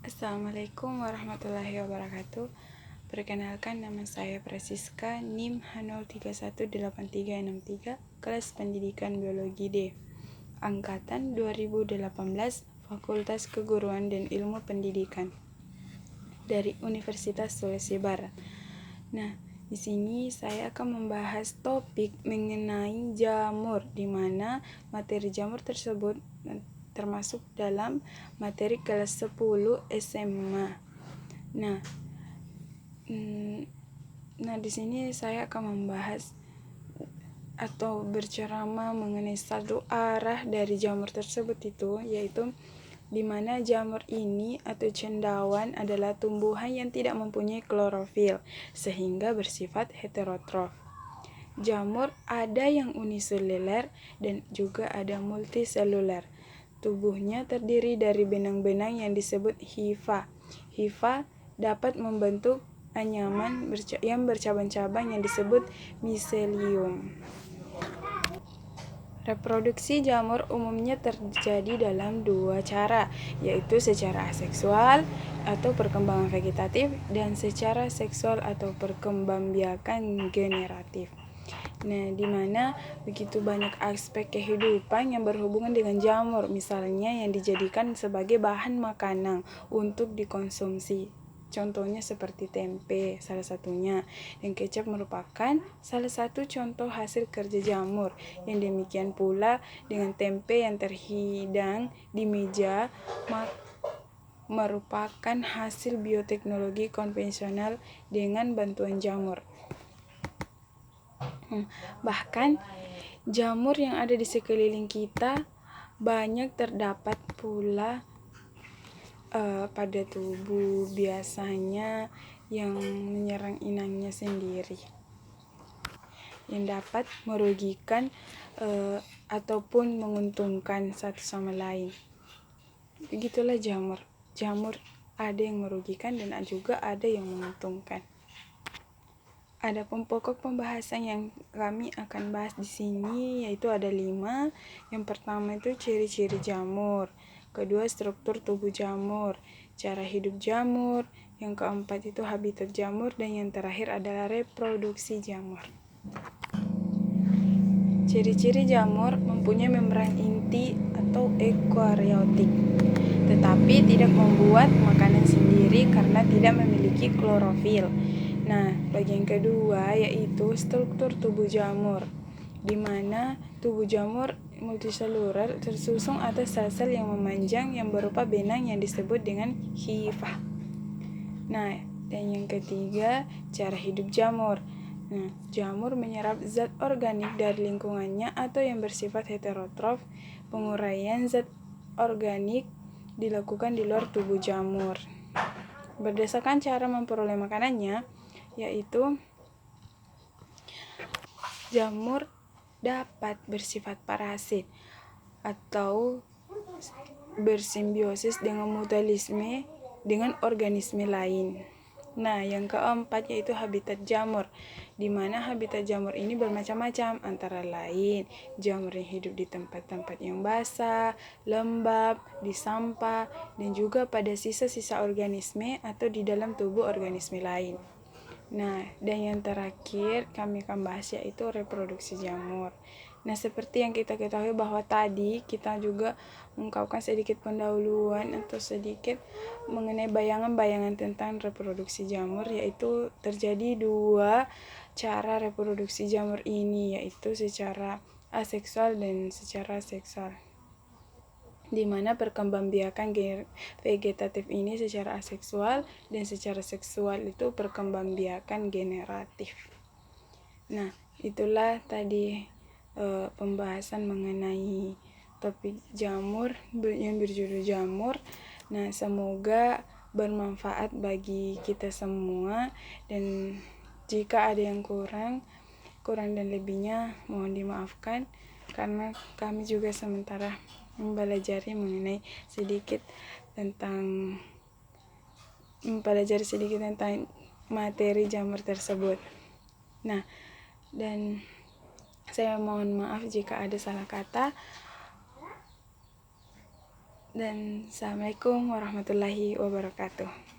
Assalamualaikum warahmatullahi wabarakatuh. Perkenalkan, nama saya Prasiska, NIM H0318363, kelas pendidikan biologi D, angkatan 2018, Fakultas Keguruan dan Ilmu Pendidikan dari Universitas Sulawesi Barat. Nah, di sini saya akan membahas topik mengenai jamur, di mana materi jamur tersebut termasuk dalam materi kelas 10 SMA. Nah, di sini saya akan membahas atau berceramah mengenai satu arah dari jamur tersebut, yaitu di mana jamur ini atau cendawan adalah tumbuhan yang tidak mempunyai klorofil sehingga bersifat heterotrof. Jamur ada yang uniseluler dan juga ada multiseluler. Tubuhnya terdiri dari benang-benang yang disebut hifa. Hifa dapat membentuk anyaman yang bercabang-cabang yang disebut miselium. Reproduksi jamur umumnya terjadi dalam dua cara, yaitu secara aseksual atau perkembangan vegetatif dan secara seksual atau perkembangbiakan generatif. Nah, di mana begitu banyak aspek kehidupan yang berhubungan dengan jamur, misalnya yang dijadikan sebagai bahan makanan untuk dikonsumsi. Contohnya seperti tempe, salah satunya. Dan kecap merupakan salah satu contoh hasil kerja jamur. Yang demikian pula dengan tempe yang terhidang di meja merupakan hasil bioteknologi konvensional dengan bantuan jamur. Bahkan jamur yang ada di sekeliling kita banyak terdapat pula pada tubuh, biasanya yang menyerang inangnya sendiri, yang dapat merugikan ataupun menguntungkan satu sama lain. Begitulah jamur. Jamur ada yang merugikan dan juga ada yang menguntungkan. Ada pokok pembahasan yang kami akan bahas di sini, yaitu ada 5. Yang pertama itu ciri-ciri jamur. Kedua, struktur tubuh jamur, cara hidup jamur. Yang keempat itu habitat jamur, dan yang terakhir adalah reproduksi jamur. Ciri-ciri jamur mempunyai membran inti atau eukariotik, tetapi tidak membuat makanan sendiri karena tidak memiliki klorofil. Nah, bagian kedua yaitu struktur tubuh jamur, di mana tubuh jamur multiseluler tersusun atas sel-sel yang memanjang yang berupa benang yang disebut dengan hifah. Nah, dan yang ketiga, cara hidup jamur. Nah, jamur menyerap zat organik dari lingkungannya atau yang bersifat heterotrof. Penguraian zat organik dilakukan di luar tubuh jamur. Berdasarkan cara memperoleh makanannya, yaitu jamur dapat bersifat parasit atau bersimbiosis dengan mutualisme dengan organisme lain. Nah, yang keempat yaitu habitat jamur, di mana habitat jamur ini bermacam-macam, antara lain jamur yang hidup di tempat-tempat yang basah, lembab, di sampah, dan juga pada sisa-sisa organisme atau di dalam tubuh organisme lain. Nah, dan yang terakhir kami akan bahas yaitu reproduksi jamur. Nah, seperti yang kita ketahui bahwa tadi kita juga mengungkapkan sedikit pendahuluan atau sedikit mengenai bayangan-bayangan tentang reproduksi jamur, yaitu terjadi 2 cara reproduksi jamur ini, yaitu secara aseksual dan secara seksual, di mana perkembangbiakan vegetatif ini secara aseksual dan secara seksual itu perkembangbiakan generatif. Nah, itulah tadi pembahasan mengenai topik jamur yang berjudul jamur. Nah, semoga bermanfaat bagi kita semua, dan jika ada yang kurang dan lebihnya mohon dimaafkan, karena kami juga sementara mempelajari sedikit tentang materi jamur tersebut. Nah, dan saya mohon maaf jika ada salah kata. Dan Assalamualaikum warahmatullahi wabarakatuh.